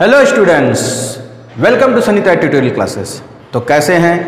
Hello students, welcome to Sunita tutorial classes. तो कैसे हैं?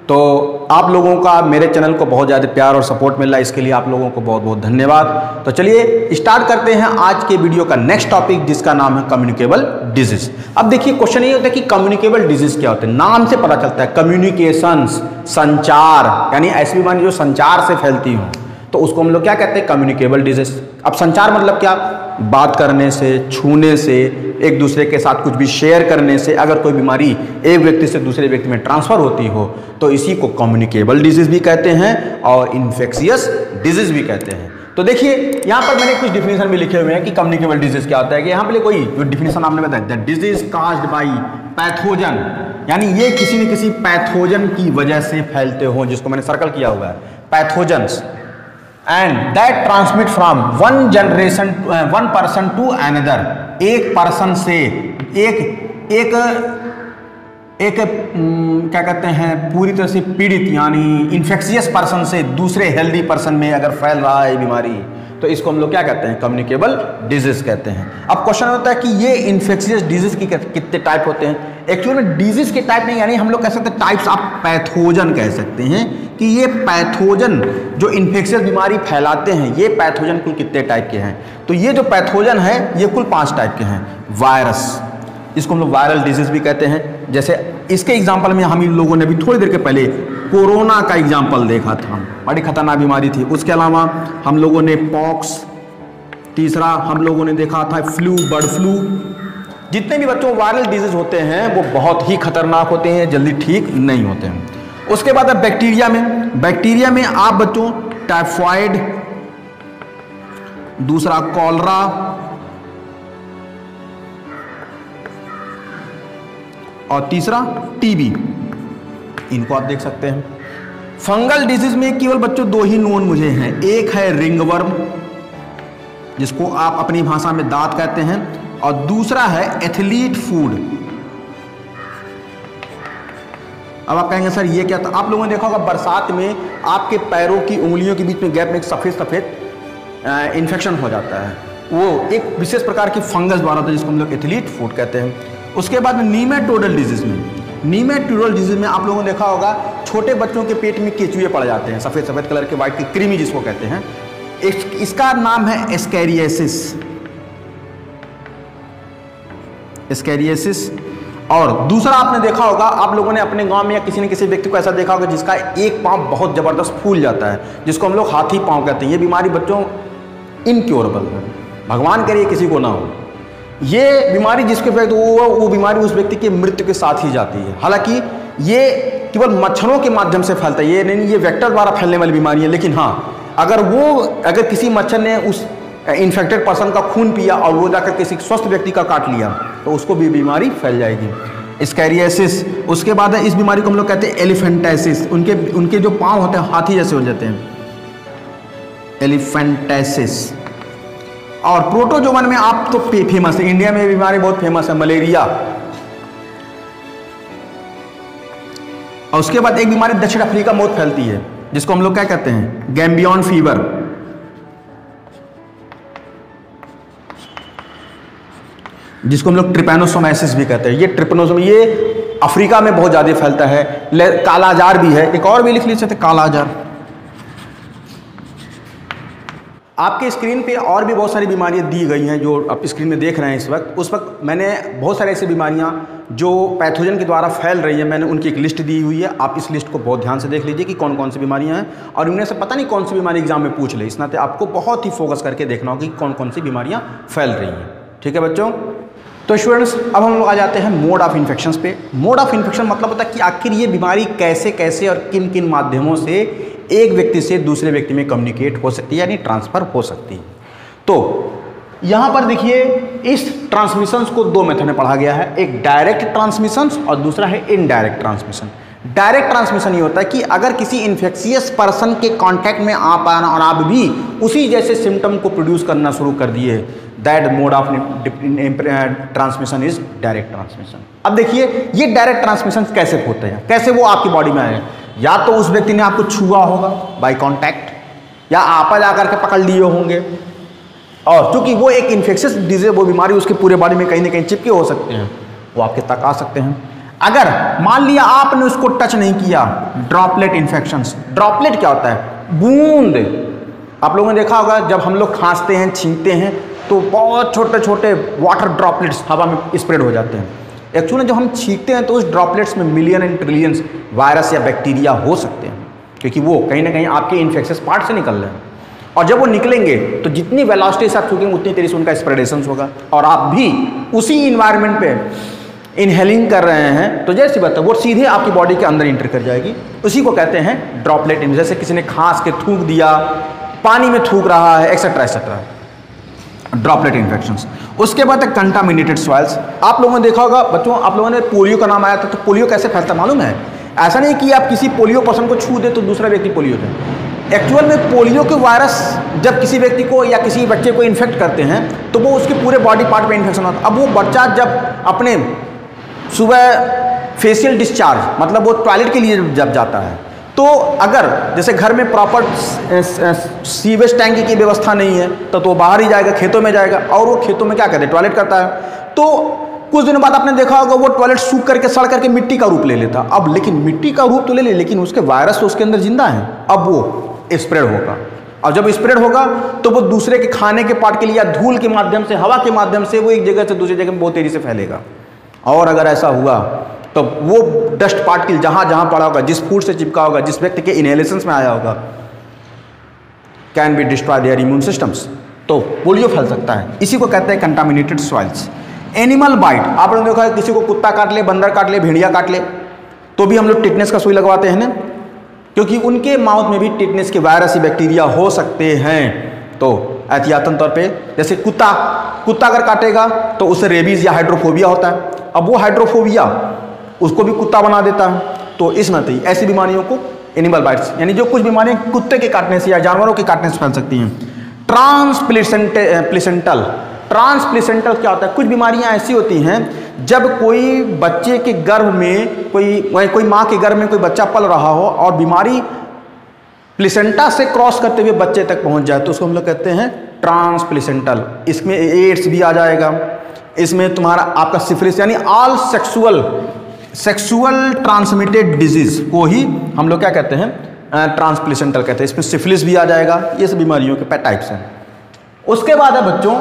तो आप लोगों का मेरे चैनल को बहुत ज़्यादा प्यार और सपोर्ट मिल रहा है, इसके लिए आप लोगों को बहुत बहुत धन्यवाद। तो चलिए स्टार्ट करते हैं आज के वीडियो का नेक्स्ट टॉपिक, जिसका नाम है कम्युनिकेबल डिजीज। अब देखिए, क्वेश्चन ये होता है कि कम्युनिकेबल डिजीज क्या होते हैं। नाम से पता चलता है कम्युनिकेशंस, संचार, यानी ऐसी बीमारी जो संचार से फैलती हो, तो उसको हम लोग क्या कहते हैं? Communicable disease. अब संचार मतलब क्या? बात करने से, छूने से, एक दूसरे के साथ कुछ भी शेयर करने से अगर कोई बीमारी एक व्यक्ति से दूसरे व्यक्ति में ट्रांसफर होती हो तो इसी को कम्युनिकेबल डिजीज भी कहते हैं और इन्फेक्शियस डिजीज भी कहते हैं। तो देखिए यहाँ पर मैंने कुछ डिफिनेशन भी लिखे हुए हैं कि कम्युनिकेबल डिजीज क्या होता है। कि यहाँ पे कोई जो डिफिनेशन आपने बताया, the disease caused by pathogen, यानी ये किसी न किसी पैथोजन की वजह से फैलते हो, जिसको मैंने सर्कल किया हुआ है, pathogens, and that transmit from one person to another, एक पर्सन से एक क्या कहते हैं, पूरी तरह से पीड़ित यानी इन्फेक्शियस पर्सन से दूसरे हेल्दी पर्सन में अगर फैल रहा है बीमारी, तो इसको हम लोग क्या कहते हैं? कम्युनिकेबल डिजीज कहते हैं। अब क्वेश्चन होता है कि ये इन्फेक्शियस डिजीज की कितने टाइप होते हैं। एक्चुअली में डिजीज के टाइप नहीं, यानी हम लोग कह सकते हैं टाइप्स ऑफ पैथोजन कह सकते हैं कि ये पैथोजन जो इन्फेक्शियस बीमारी फैलाते हैं, ये पैथोजन कुल कितने टाइप के हैं। तो ये जो पैथोजन है ये कुल 5 टाइप के हैं। वायरस, इसको हम लोग वायरल डिजीज भी कहते हैं। जैसे इसके एग्जाम्पल में हम लोगों ने भी थोड़ी देर के पहले कोरोना का एग्जाम्पल देखा था, बड़ी खतरनाक बीमारी थी। उसके अलावा हम लोगों ने पॉक्स, तीसरा हम लोगों ने देखा था फ्लू, बर्ड फ्लू। जितने भी बच्चों वायरल डिजीज होते हैं वो बहुत ही खतरनाक होते हैं, जल्दी ठीक नहीं होते हैं। उसके बाद बैक्टीरिया में आप बच्चों टाइफाइड, दूसरा कॉलरा, और तीसरा टीबी, इनको आप देख सकते हैं। फंगल डिजीज में केवल बच्चों 2 ही नोन मुझे हैं। एक है रिंगवर्म, जिसको आप अपनी भाषा में दांत कहते हैं, और दूसरा है एथलीट फूड। अब आप कहेंगे सर ये क्या था? आप लोगों ने देखा होगा बरसात में आपके पैरों की उंगलियों के बीच में गैप में एक सफ़ेद इन्फेक्शन हो जाता है, वो एक विशेष प्रकार की फंगस द्वारा होता है, जिसको हम लोग एथलीट फूड कहते हैं। उसके बाद नीमेटोडल डिजीज में आप लोगों ने देखा होगा छोटे बच्चों के पेट में केचुए पड़ जाते हैं, सफ़ेद कलर के, वाइट की कृमि जिसको कहते हैं। इसका नाम है एस्कैरियासिस। और दूसरा आपने देखा होगा, आप लोगों ने अपने गांव में या किसी न किसी व्यक्ति को ऐसा देखा होगा जिसका एक पांव बहुत ज़बरदस्त फूल जाता है, जिसको हम लोग हाथी पांव कहते हैं। ये बीमारी बच्चों इनक्योरेबल है, भगवान करे किसी को ना हो। ये बीमारी जिसके व्यक्ति वो बीमारी उस व्यक्ति की मृत्यु के साथ ही जाती है। हालांकि ये केवल मच्छरों के माध्यम से फैलता है, ये नहीं, ये वेक्टर द्वारा फैलने वाली बीमारी है। लेकिन हाँ, अगर किसी मच्छर ने उस इन्फेक्टेड पर्सन का खून पिया और वो जाकर किसी स्वस्थ व्यक्ति का काट लिया, तो उसको भी बीमारी फैल जाएगी। स्कैरियासिस। उसके बाद इस बीमारी को हम लोग कहते हैं एलिफेंटाइसिस। उनके जो पाँव होते हैं हाथी जैसे हो जाते हैं, एलिफेंटाइसिस। और प्रोटोजोवन में आप तो फेमस है, इंडिया में बीमारी बहुत फेमस है, मलेरिया। और उसके बाद एक बीमारी दक्षिण अफ्रीका में बहुत फैलती है, जिसको हम लोग क्या कहते हैं? Gambian fever. जिसको हम लोग ट्रिपैनोसोमाइसिस भी कहते हैं। ये ये अफ्रीका में बहुत ज़्यादा फैलता है। कालाजार भी है, एक और भी लिख लीजिए, कालाजार। आपके स्क्रीन पे और भी बहुत सारी बीमारियां दी गई हैं जो आप स्क्रीन में देख रहे हैं इस वक्त। उस वक्त मैंने बहुत सारी ऐसी बीमारियां जो पैथोजन के द्वारा फैल रही है, मैंने उनकी एक लिस्ट दी हुई है। आप इस लिस्ट को बहुत ध्यान से देख लीजिए कि कौन कौन सी बीमारियां हैं, और इनमें से पता नहीं कौन सी बीमारी एग्जाम में पूछ ले। इस नाते आपको बहुत ही फोकस करके देखना होगा कि कौन कौन सी बीमारियाँ फैल रही हैं। ठीक है बच्चों? तो स्टूडेंट्स, अब हम लोग आ जाते हैं मोड ऑफ इन्फेक्शन पे। मोड ऑफ इन्फेक्शन मतलब होता है कि आखिर ये बीमारी कैसे कैसे और किन किन माध्यमों से एक व्यक्ति से दूसरे व्यक्ति में कम्युनिकेट हो सकती है, यानी ट्रांसफर हो सकती है। तो यहाँ पर देखिए, इस ट्रांसमिशन को 2 मेथड में पढ़ा गया है, एक डायरेक्ट ट्रांसमिशन और दूसरा है इनडायरेक्ट ट्रांसमिशन। डायरेक्ट ट्रांसमिशन ये होता है कि अगर किसी इन्फेक्शियस पर्सन के कांटेक्ट में आप आना और आप भी उसी जैसे सिम्टम को प्रोड्यूस करना शुरू कर दिए, that mode of transmission is direct transmission. अब देखिए, ये डायरेक्ट ट्रांसमिशन कैसे होते हैं, कैसे वो आपकी बॉडी में आए? या तो उस व्यक्ति ने आपको छुआ होगा बाय कांटेक्ट, या आप जाकर के पकड़ लिए होंगे, और क्योंकि वो एक इन्फेक्शियस डिजीज, वो बीमारी उसके पूरे बॉडी में कहीं ना कहीं चिपके हो सकते हैं, वो आपके तक आ सकते हैं। अगर मान लिया आपने उसको टच नहीं किया, ड्रॉपलेट इन्फेक्शंस। ड्रॉपलेट क्या होता है? बूंद। आप लोगों ने देखा होगा जब हम लोग खांसते हैं, छींकते हैं तो बहुत छोटे छोटे वाटर ड्रॉपलेट्स हवा में स्प्रेड हो जाते हैं। एक्चुअली जब हम छींकते हैं तो उस ड्रॉपलेट्स में मिलियन एंड ट्रिलियंस वायरस या बैक्टीरिया हो सकते हैं, क्योंकि वो कहीं ना कहीं आपके इन्फेक्शियस पार्ट से निकल रहे हैं। और जब वो निकलेंगे तो जितनी वेलोसिटी से आप छूकेंगे उतनी तेजी से उनका स्प्रेडेशन होगा, और आप भी उसी इन्वायरमेंट पे इनहेलिंग कर रहे हैं तो जैसी बात है वो सीधे आपकी बॉडी के अंदर इंटर कर जाएगी। उसी को कहते हैं ड्रॉपलेट। जैसे किसी ने खांस के थूक दिया, पानी में थूक रहा है, एक्सेट्रा एक्सेट्रा, ड्रॉपलेट इन्फेक्शंस। उसके बाद है कंटामिनेटेड सॉइल्स। आप लोगों ने देखा होगा बच्चों, आप लोगों ने पोलियो का नाम आया था, तो पोलियो कैसे फैलता मालूम है? ऐसा नहीं कि आप किसी पोलियो पर्सन को छू दे तो दूसरा व्यक्ति पोलियो दे। एक्चुअल में पोलियो के वायरस जब किसी व्यक्ति को या किसी बच्चे को इन्फेक्ट करते हैं तो वो उसके पूरे बॉडी पार्ट में इन्फेक्शन होता है। अब वो बच्चा जब अपने सुबह फेशियल डिस्चार्ज, मतलब वो टॉयलेट के लिए जब जाता है, तो अगर जैसे घर में प्रॉपर सीवेज टैंक की व्यवस्था नहीं है तो बाहर ही जाएगा, खेतों में जाएगा, और वो खेतों में क्या करते हैं, टॉयलेट करता है। तो कुछ दिनों बाद आपने देखा होगा वो टॉयलेट सूख करके सड़ करके मिट्टी का रूप ले लेता। अब लेकिन मिट्टी का रूप तो ले ले, लेकिन उसके वायरस तो उसके अंदर जिंदा है। अब वो स्प्रेड होगा, और जब स्प्रेड होगा तो वो दूसरे के खाने के पार्ट के लिए या धूल के माध्यम से, हवा के माध्यम से वो एक जगह से दूसरी जगह में बहुत तेजी से फैलेगा। और अगर ऐसा हुआ तो वो डस्ट पार्टिकल जहां जहां पड़ा होगा, जिस फूड से चिपका होगा, जिस व्यक्ति के इनहेलेशन में आया होगा, can be destroy there immune systems, तो पोलियो फैल सकता है। इसी को कहते हैं कंटामिनेटेड सॉइल्स। एनिमल बाइट, आप लोगों ने देखा है किसी को कुत्ता काट ले, बंदर काट ले, भेड़िया काट ले, तो भी हम लोग टिटनेस का सुई लगवाते हैं ना, क्योंकि उनके माउथ में भी टिटनेस के वायरस या बैक्टीरिया हो सकते हैं। तो एहतियातन तौर पे, जैसे कुत्ता अगर काटेगा तो उससे रेबीज या हाइड्रोफोबिया होता है। अब वो हाइड्रोफोबिया उसको भी कुत्ता बना देता है। तो इस नाते ऐसी बीमारियों को एनिमल बाइट्स, यानी जो कुछ बीमारियां कुत्ते के काटने से या जानवरों के काटने से फैल सकती हैं। ट्रांसप्लेसेंटल क्या होता है? कुछ बीमारियां ऐसी होती हैं जब कोई बच्चे के गर्भ में कोई माँ के गर्भ में कोई बच्चा पल रहा हो और बीमारी प्लेसेंटा से क्रॉस करते हुए बच्चे तक पहुंच जाए, तो उसको हम लोग कहते हैं ट्रांसप्लेसेंटल। इसमें एड्स भी आ जाएगा, इसमें तुम्हारा आपका सिफिलिस, यानी ऑल सेक्सुअल ट्रांसमिटेड डिजीज को ही हम लोग क्या कहते हैं, ट्रांसप्लेसेंटल कहते हैं। इसमें सिफिलिस भी आ जाएगा। ये सब बीमारियों के टाइप्स हैं। उसके बाद है बच्चों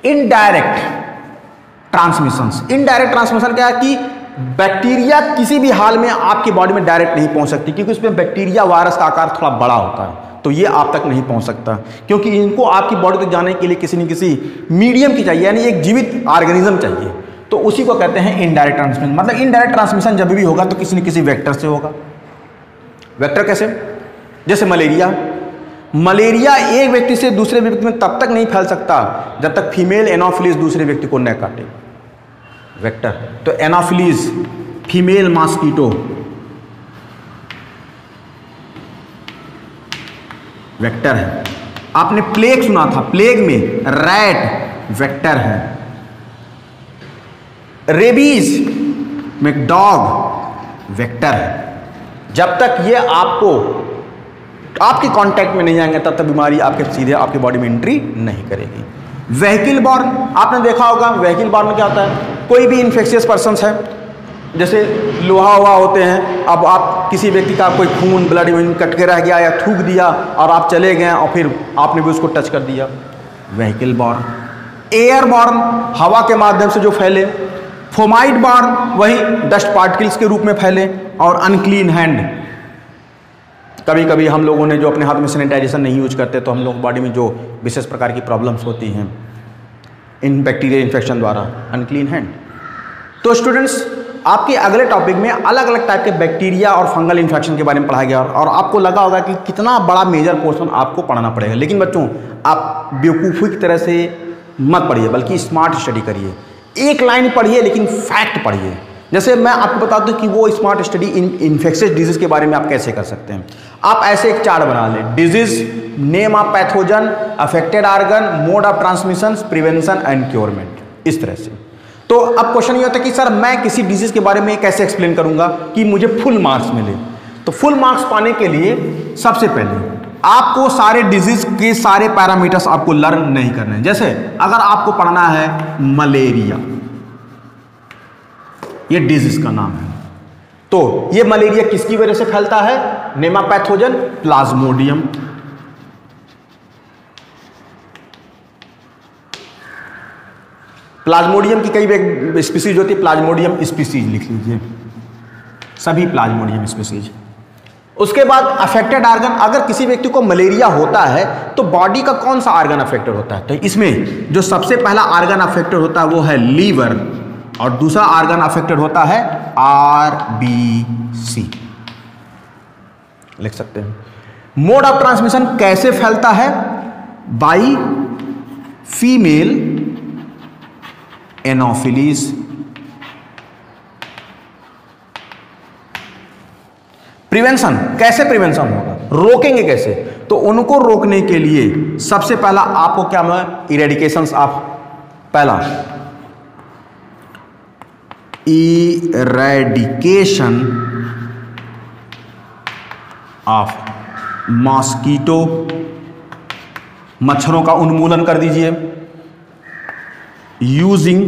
इनडायरेक्ट ट्रांसमिशंस। इनडायरेक्ट ट्रांसमिशन क्या है कि बैक्टीरिया किसी भी हाल में आपकी बॉडी में डायरेक्ट नहीं पहुंच सकती, क्योंकि उसमें बैक्टीरिया वायरस का आकार थोड़ा बड़ा होता है, तो ये आप तक नहीं पहुंच सकता, क्योंकि इनको आपकी बॉडी तक जाने के लिए किसी न किसी मीडियम की चाहिए, यानी एक जीवित ऑर्गेनिज्म चाहिए। तो उसी को कहते हैं इनडायरेक्ट ट्रांसमिशन। मतलब इनडायरेक्ट ट्रांसमिशन जब भी होगा तो किसी न किसी वेक्टर से होगा। वेक्टर कैसे? जैसे मलेरिया एक व्यक्ति से दूसरे व्यक्ति में तब तक नहीं फैल सकता जब तक फीमेल एनोफिलीज दूसरे व्यक्ति को न काटे। वेक्टर तो एनोफिलीज, फीमेल मॉस्किटो, वेक्टर है। आपने प्लेग सुना था, प्लेग में रैट वेक्टर है। रेबीज में डॉग वेक्टर है। जब तक ये आपके कांटेक्ट में नहीं आएंगे तब तक बीमारी आपके सीधे आपकी बॉडी में एंट्री नहीं करेगी। व्हीकल बॉर्न, आपने देखा होगा व्हीकल बॉर्न में क्या होता है, कोई भी इन्फेक्शियस पर्सन है, जैसे लोहा होते हैं, अब आप किसी व्यक्ति का कोई खून ब्लड कट के रह गया या थूक दिया और आप चले गए और फिर आपने भी उसको टच कर दिया, व्हीकल बॉर्न। एयर बॉर्न, हवा के माध्यम से जो फैले। फोमाइड बॉर्न, वही डस्ट पार्टिकल्स के रूप में फैले। और अनक्लीन हैंड, कभी कभी हम लोगों ने जो अपने हाथ में सैनिटाइजेशन नहीं यूज करते तो हम लोग बॉडी में जो विशेष प्रकार की प्रॉब्लम्स होती हैं इन बैक्टीरिया इन्फेक्शन द्वारा, अनक्लीन हैंड। तो स्टूडेंट्स, आपके अगले टॉपिक में अलग अलग टाइप के बैक्टीरिया और फंगल इन्फेक्शन के बारे में पढ़ाया गया और आपको लगा होगा कि कितना बड़ा मेजर पोर्शन आपको पढ़ना पड़ेगा। लेकिन बच्चों, आप बेवकूफ़ी की तरह से मत पढ़िए, बल्कि स्मार्ट स्टडी करिए। एक लाइन पढ़िए लेकिन फैक्ट पढ़िए। जैसे मैं आपको बता दूं कि वो स्मार्ट स्टडी इन्फेक्शियस डिजीज के बारे में आप कैसे कर सकते हैं। आप ऐसे एक चार्ट बना लें, disease, name of pathogen, affected organ, mode of transmission, prevention and curement, इस तरह से। तो अब क्वेश्चन ये होता है कि सर मैं किसी डिजीज के बारे में कैसे एक्सप्लेन करूंगा कि मुझे फुल मार्क्स मिले। तो फुल मार्क्स पाने के लिए सबसे पहले आपको सारे डिजीज के सारे पैरामीटर्स आपको लर्न नहीं करने हैं। जैसे अगर आपको पढ़ना है मलेरिया, ये डिजीज का नाम है, तो ये मलेरिया किसकी वजह से फैलता है? नेमा पैथोजन प्लाज्मोडियम। प्लाज्मोडियम की कई स्पीसीज होती है, प्लाज्मोडियम स्पीसीज लिख लीजिए, सभी प्लाज्मोडियम स्पीसीज। उसके बाद अफेक्टेड आर्गन, अगर किसी व्यक्ति को मलेरिया होता है तो बॉडी का कौन सा आर्गन अफेक्टेड होता है? तो इसमें जो सबसे पहला आर्गन अफेक्टेड होता है वो है लीवर, और दूसरा आर्गन अफेक्टेड होता है आरबीसी, लिख सकते हैं। मोड ऑफ ट्रांसमिशन कैसे फैलता है? By female anopheles. प्रिवेंशन, कैसे प्रिवेंशन होगा, रोकेंगे कैसे? तो उनको रोकने के लिए सबसे पहला आपको क्या है? इरेडिकेशन ऑफ, पहला इरेडिकेशन ऑफ मॉस्किटो, मच्छरों का उन्मूलन कर दीजिए, यूजिंग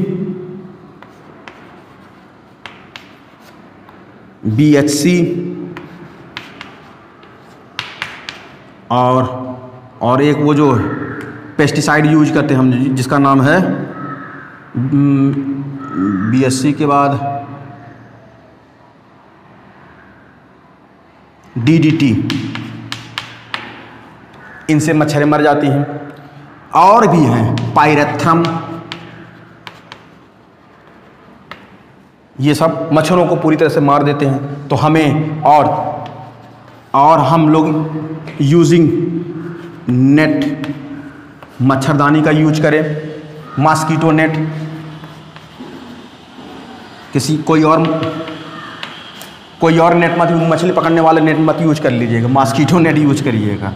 BHC, और एक वो जो पेस्टिसाइड यूज करते हैं हम, जिसका नाम है BHC के बाद DDT, इनसे मच्छरें मर जाती हैं। और भी हैं पायरेथ्रम, ये सब मच्छरों को पूरी तरह से मार देते हैं। तो हमें और हम लोग यूजिंग नेट, मच्छरदानी का यूज करें, मॉस्किटो नेट, कोई और नेट मत, मछली पकड़ने वाले नेट मत यूज कर लीजिएगा, मॉस्किटो नेट यूज करिएगा।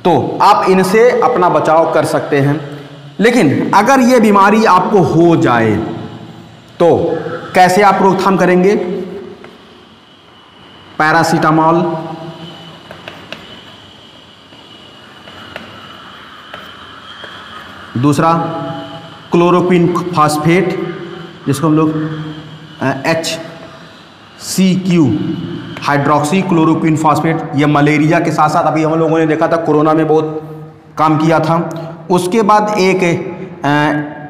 तो आप इनसे अपना बचाव कर सकते हैं। लेकिन अगर ये बीमारी आपको हो जाए तो कैसे आप रोकथाम करेंगे? पैरासीटामोल, दूसरा क्लोरोक्विन फॉस्फेट, जिसको हम लोग HCQ, हाइड्रोक्सी क्लोरोक्विन फॉस्फेट। ये मलेरिया के साथ साथ अभी हम लोगों ने देखा था, कोरोना में बहुत काम किया था। उसके बाद एक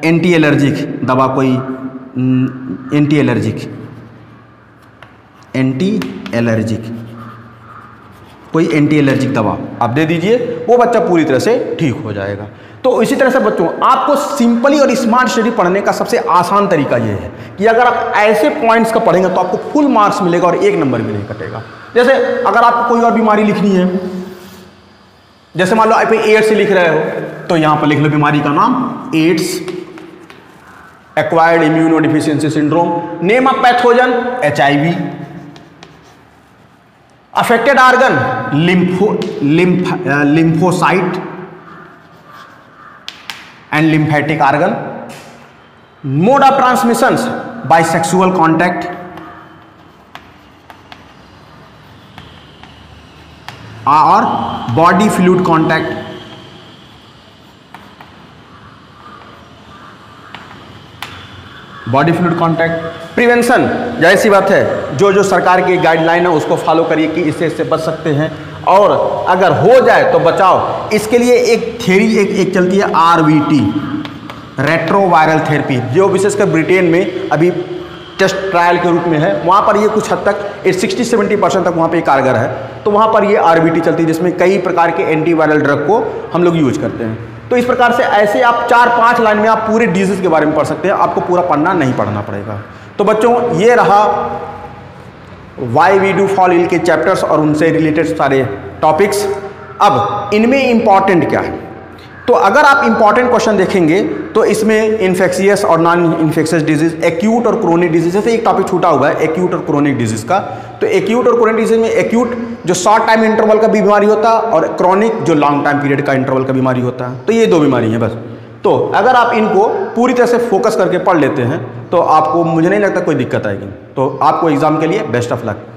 एंटी एलर्जिक दवा, कोई एंटी एलर्जिक दवा आप दे दीजिए, वो बच्चा पूरी तरह से ठीक हो जाएगा। तो इसी तरह से बच्चों, आपको सिंपली और स्मार्ट स्टडी पढ़ने का सबसे आसान तरीका ये है कि अगर आप ऐसे पॉइंट्स का पढ़ेंगे तो आपको फुल मार्क्स मिलेगा और एक नंबर भी नहीं कटेगा। जैसे अगर आपको कोई और बीमारी लिखनी है, जैसे मान लो आप एड्स से लिख रहे हो, तो यहां पर लिख लो बीमारी का नाम AIDS, acquired immunodeficiency syndrome, name of pathogen HIV, affected organ lymphocyte and lymphatic organ, mode of transmission by sexual contact, और body fluid contact. Body fluid contact. Prevention, जैसी बात है, जो सरकार की गाइडलाइन है उसको फॉलो करिए कि इससे बच सकते हैं, और अगर हो जाए तो बचाओ। इसके लिए एक थ्योरी एक चलती है RVT, रेट्रोवायरल थेरेपी, जो विशेषकर ब्रिटेन में अभी टेस्ट ट्रायल के रूप में है। वहाँ पर ये कुछ हद तक 60-70% तक वहाँ पे कारगर है। तो वहाँ पर ये RVT चलती है, जिसमें कई प्रकार के एंटीवायरल ड्रग को हम लोग यूज करते हैं। तो इस प्रकार से ऐसे आप 4-5 लाइन में आप पूरे डिजीज के बारे में पढ़ सकते हैं, आपको पूरा पढ़ना नहीं पढ़ना पड़ेगा। तो बच्चों, ये रहा why we do fall ill के चैप्टर्स और उनसे रिलेटेड सारे टॉपिक्स। अब इनमें इंपॉर्टेंट क्या है, तो अगर आप इंपॉर्टेंट क्वेश्चन देखेंगे तो इसमें इन्फेक्शियस और नॉन इन्फेक्शियस डिजीज, एक्यूट और क्रोनिक डिजीज, जैसे एक टॉपिक छूटा हुआ है एक्यूट और क्रोनिक डिजीज का। तो एक्यूट और क्रोनिक डिजीज में एक्यूट जो शॉर्ट टाइम इंटरवल का बीमारी होता है, और क्रोनिक जो लॉन्ग टाइम पीरियड का इंटरवल का बीमारी होता है। तो ये दो बीमारी हैं बस। तो अगर आप इनको पूरी तरह से फोकस करके पढ़ लेते हैं तो आपको, मुझे नहीं लगता कोई दिक्कत आएगी। तो आपको एग्जाम के लिए बेस्ट ऑफ लक।